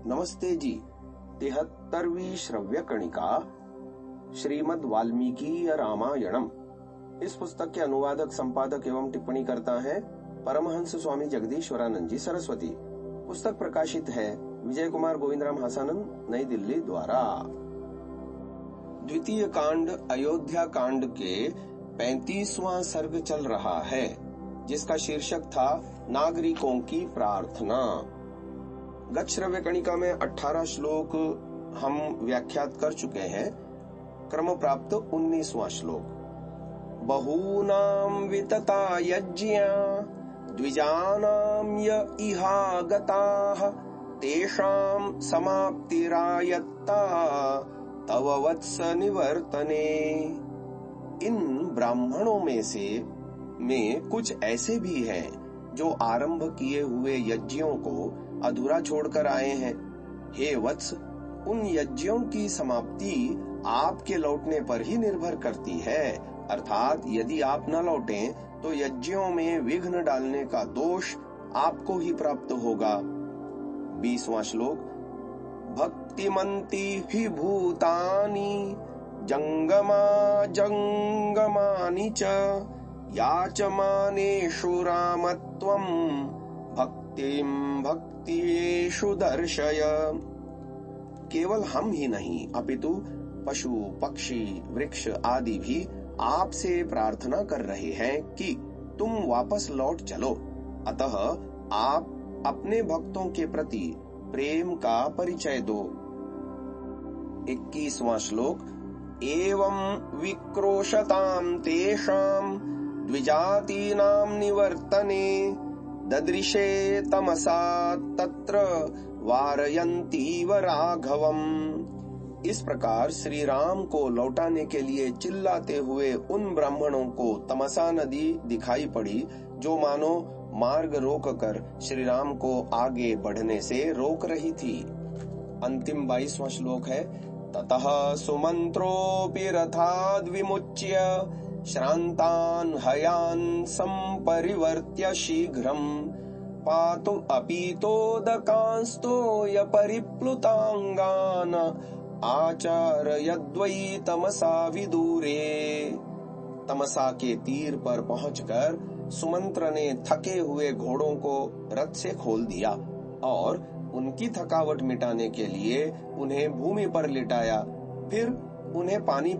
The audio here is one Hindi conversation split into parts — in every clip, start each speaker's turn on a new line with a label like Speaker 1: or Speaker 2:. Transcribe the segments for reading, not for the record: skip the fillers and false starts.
Speaker 1: नमस्ते जी। 73वीं श्रव्य कणिका श्रीमद् वाल्मीकि रामायणम। इस पुस्तक के अनुवादक, संपादक एवं टिप्पणी करता है परमहंस स्वामी जगदीश्वरानंद जी सरस्वती। पुस्तक प्रकाशित है विजय कुमार गोविंदराम हसानंद, नई दिल्ली द्वारा। द्वितीय कांड अयोध्या कांड के 35वां सर्ग चल रहा है, जिसका शीर्षक था नागरिकों की प्रार्थना। गत श्रव्य कणिका में 18 श्लोक हम व्याख्यात कर चुके हैं। क्रम प्राप्त 19वां श्लोक। बहूनां वितता यज्ञा द्विजानां य इहागताः तेषां समाप्तिरायत्ता तव वत्स निवर्तने। इन ब्राह्मणों में कुछ ऐसे भी हैं जो आरंभ किए हुए यज्ञों को अधूरा छोड़कर आए हैं। हे वत्स, उन यज्ञों की समाप्ति आपके लौटने पर ही निर्भर करती है, अर्थात यदि आप न लौटें तो यज्ञों में विघ्न डालने का दोष आपको ही प्राप्त होगा। 20वां श्लोक। भक्तिमन्ति हि भूतानि जंगमा जंगमानि च याचमानेषु रामत्वं भक्तिं भक्तियेषु दर्शय। केवल हम ही नहीं अपितु पशु पक्षी वृक्ष आदि भी आपसे प्रार्थना कर रहे हैं कि तुम वापस लौट चलो। अतः आप अपने भक्तों के प्रति प्रेम का परिचय दो। 21वां श्लोक। एवं विक्रोशतां तेषां द्विजातीनां निवर्तने ददृशे तमसा तत्र वारयन्तीव राघवम्। इस प्रकार श्री राम को लौटाने के लिए चिल्लाते हुए उन ब्राह्मणों को तमसा नदी दिखाई पड़ी, जो मानो मार्ग रोक कर श्री राम को आगे बढ़ने से रोक रही थी। अंतिम 22वां श्लोक है। ततः सुमंत्रोऽपि रथाद् विमुच्य श्रान्तान् हयान् सम्परिवर्त्य शीघ्रम् पातु अपीतोदकांस्तोय परिप्लुतांगान् आचारयद्वै तमसा विदूरे। तमसा के तीर पर पहुंचकर सुमंत्र ने थके हुए घोड़ों को रथ से खोल दिया और उनकी थकावट मिटाने के लिए उन्हें भूमि पर लिटाया। फिर उन्हें पानी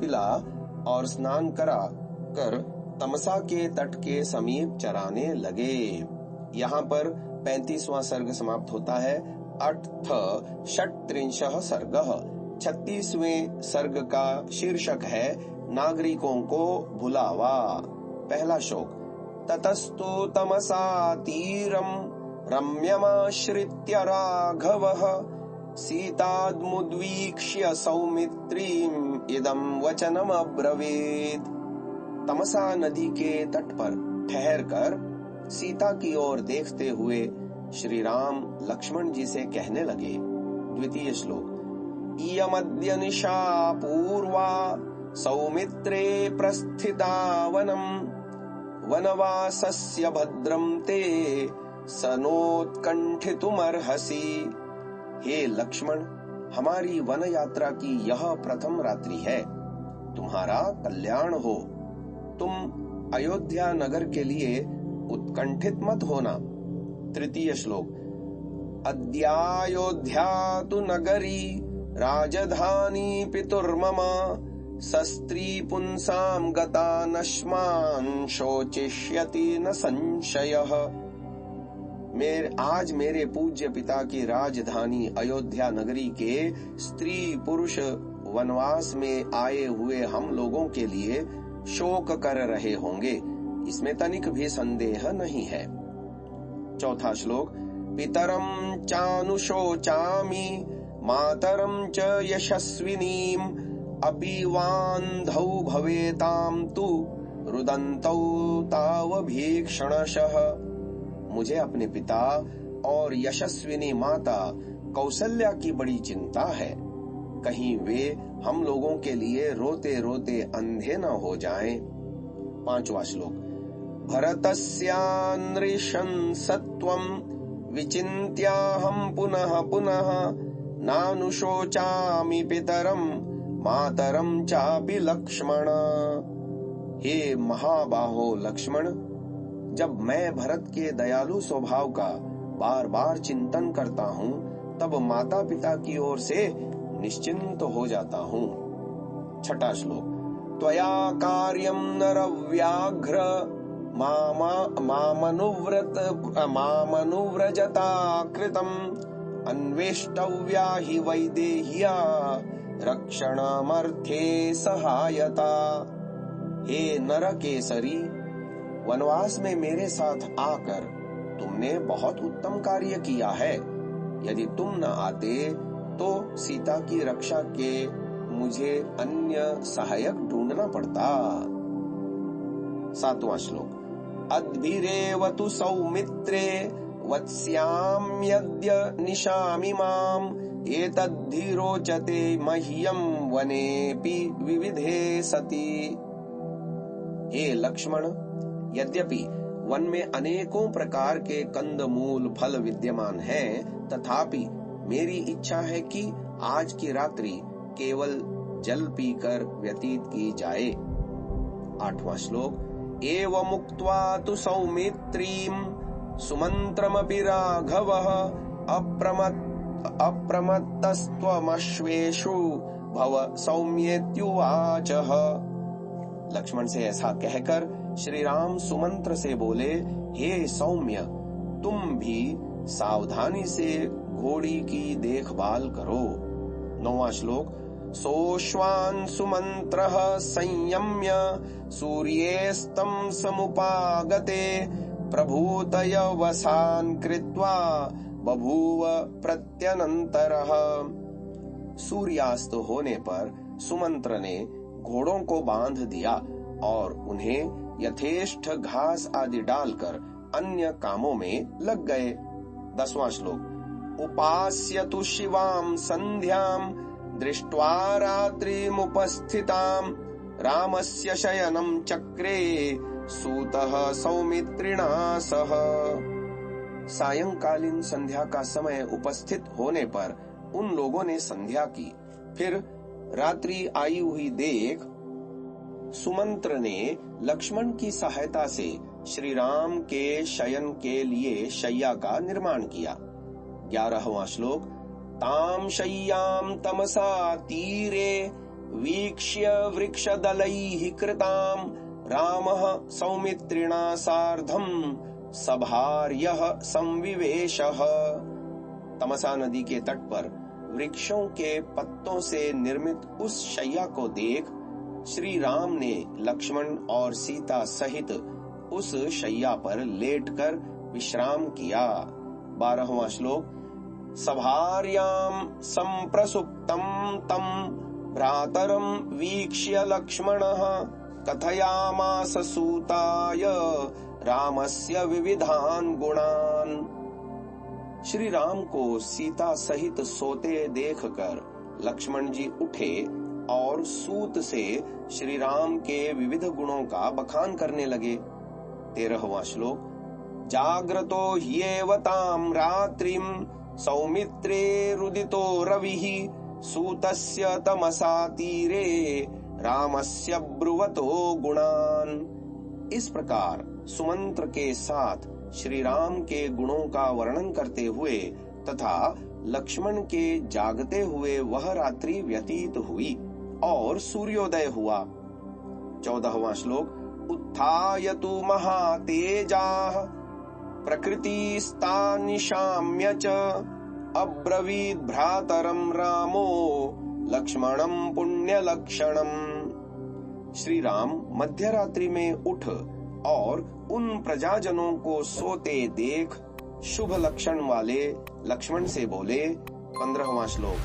Speaker 1: पिला और स्नान करा कर तमसा के तट के समीप चराने लगे। यहाँ पर 35वां सर्ग समाप्त होता है। अर्थ षट्त्रिंशः सर्गः। 36वें सर्ग का शीर्षक है नागरिकों को बुलावा। पहला श्लोक। ततस्तु तमसा तीरम् रम्यमाश्रित्य राघवः सीताद्मुद्वीक्ष्य सौमित्रीम् इदं वचनमब्रवीत्। तमसा नदी के तट पर ठहर कर सीता की ओर देखते हुए श्री राम लक्ष्मण जी से कहने लगे। द्वितीय श्लोक। इयमद्य निशा पूर्वा सौमित्रे प्रस्थिता वनम् वनवासस्य भद्रं ते सनोत्कंठितुमर्हसि। हे लक्ष्मण, हमारी वन यात्रा की यह प्रथम रात्रि है। तुम्हारा कल्याण हो। तुम अयोध्या नगर के लिए उत्कंठित मत होना। तृतीय श्लोक। अद्यायोध्या तु नगरी राजधानी पितुर्मम सस्त्री पुंसां गता नश्मान् शोचिष्यति न संशयः। आज मेरे पूज्य पिता की राजधानी अयोध्या नगरी के स्त्री पुरुष वनवास में आए हुए हम लोगों के लिए शोक कर रहे होंगे, इसमें तनिक भी संदेह नहीं है। चौथा श्लोक। पितरं चानुशोचामि मातरं च यशस्विनीम् अपि वान्धौ भवेतां तु रुदन्तौ तावभीक्षणशः। मुझे अपने पिता और यशस्विनी माता कौसल्या की बड़ी चिंता है, कहीं वे हम लोगों के लिए रोते रोते अंधे न हो जाएं। 5वां श्लोक। भरतस्यान्नृशंसत्वं विचिन्त्याहं पुनः पुनः नानुशोचामि पितरं मातरं चापि लक्ष्मण। हे महाबाहो लक्ष्मण, जब मैं भरत के दयालु स्वभाव का बार बार चिंतन करता हूँ तब माता पिता की ओर से निश्चिंत हो जाता हूँ। छठा श्लोक। त्वया कार्यं नरव्याघ्र मामनुव्रजता कृतम् अन्वेष्टव्या हि वैदेह्या रक्षणमर्थे सहायता। हे नरकेसरी, वनवास में मेरे साथ आकर तुमने बहुत उत्तम कार्य किया है। यदि तुम न आते तो सीता की रक्षा के मुझे अन्य सहायक ढूंढना पड़ता। सातवां श्लोक। अद्भिरेव तु सौमित्रे वत्स्याम्यद्य निशामिमाम् एतद्धि रोचते मह्यं वनेऽपि विविधे सति। हे लक्ष्मण, यद्यपि वन में अनेकों प्रकार के कंदमूल फल विद्यमान हैं, तथापि मेरी इच्छा है कि आज की रात्रि केवल जल पीकर व्यतीत की जाए। आठवां श्लोक। एवमुक्त्वा तु सौमित्रीं सुमन्त्रमपि राघवः अप्रमत्तस्त्वमश्वेषु भव सौम्येत्युवाचः। लक्ष्मण से ऐसा कहकर श्री राम सुमंत्र से बोले, हे सौम्य, तुम भी सावधानी से घोड़ी की देखभाल करो। नौवां श्लोक। सोऽश्वान् सुमन्त्रः संयम्य सूर्येस्तं समुपागते प्रभूतय वसान् कृत्वा बभूव प्रत्यनन्तरः। सूर्यास्त होने पर सुमंत्र ने घोड़ों को बांध दिया और उन्हें यथेष्ट घास आदि डालकर अन्य कामों में लग गए। 10वां श्लोक। उपास्यतु शिवां संध्यां दृष्ट्वा रात्रिमुपस्थितां रामस्य शयनं चक्रे सूतः सौमित्रिणा सह। सायंकालीन संध्या का समय उपस्थित होने पर उन लोगों ने संध्या की। फिर रात्रि आई हुई देख सुमंत्र ने लक्ष्मण की सहायता से श्री राम के शयन के लिए शय्या का निर्माण किया। 11वां श्लोक। ताम शय्यां तमसा तीरे वीक्ष्य वृक्षदलैः कृतां रामः सौमित्रिणा सार्धं सभार्यः संविवेशः। तमसा नदी के तट पर वृक्षों के पत्तों से निर्मित उस शैया को देख श्री राम ने लक्ष्मण और सीता सहित उस शैया पर लेटकर विश्राम किया। 12वां श्लोक। सभार्यां संप्रसुप्तं तं भ्रातरं वीक्ष्य लक्ष्मणः कथयामास सूताय रामस्य विविधान् गुणान्। श्री राम को सीता सहित सोते देखकर लक्ष्मण जी उठे और सूत से श्री राम के विविध गुणों का बखान करने लगे। 13वां श्लोक। जाग्रतो ह्येव तां रात्रिं सौमित्रे रुदितो रविः सूतस्य तमसा तीरे रामस्य ब्रुवतो गुणान्। इस प्रकार सुमंत्र के साथ श्री राम के गुणों का वर्णन करते हुए तथा लक्ष्मण के जागते हुए वह रात्रि व्यतीत हुई और सूर्योदय हुआ। 14वां श्लोक। उत्थाय तु महातेजाः प्रकृतिस्ता निशाम्य च अब्रवीद् भ्रातरं रामो लक्ष्मणं पुण्यलक्षणम्। श्री राम मध्य रात्रि में उठ और उन प्रजाजनों को सोते देख शुभ लक्षण वाले लक्ष्मण से बोले। 15वां श्लोक।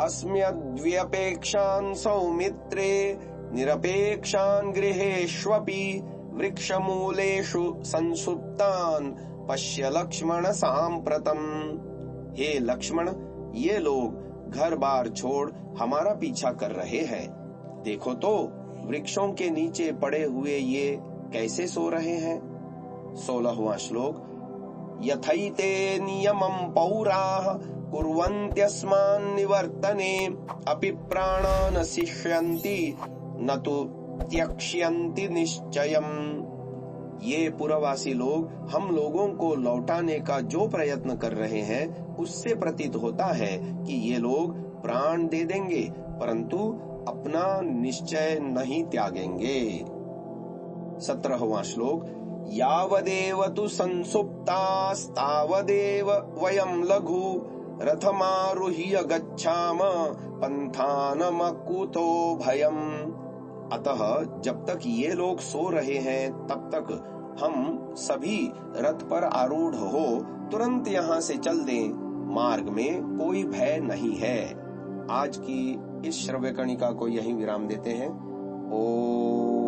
Speaker 1: अस्म्यद्व्यपेक्षान् सौमित्रे निरपेक्षान् गृहेष्वपि वृक्षमूलेषु संसुप्तान् पश्य लक्ष्मण सांप्रतम्। हे लक्ष्मण, ये लोग घर बार छोड़ हमारा पीछा कर रहे हैं। देखो तो वृक्षों के नीचे पड़े हुए ये कैसे सो रहे हैं। 16वां श्लोक। यथैते नियमं पौराः कुर्वन्त्यस्मान् निवर्तने अपि प्राणान् शिष्यन्ति न तु त्यक्ष्यन्ति निश्चयम्। ये पुरवासी लोग हम लोगों को लौटाने का जो प्रयत्न कर रहे हैं उससे प्रतीत होता है कि ये लोग प्राण दे देंगे परंतु अपना निश्चय नहीं त्यागेंगे। 17वां श्लोक। यावदेव तु संसुप्तास्तावदेव वयं लघु रथमारुह्य गच्छाम पंथानमकुतो भयम्। अतः जब तक ये लोग सो रहे हैं तब तक हम सभी रथ पर आरूढ़ हो तुरंत यहाँ से चल दें, मार्ग में कोई भय नहीं है। आज की इस श्रव्य कणिका को यहीं विराम देते हैं। ओम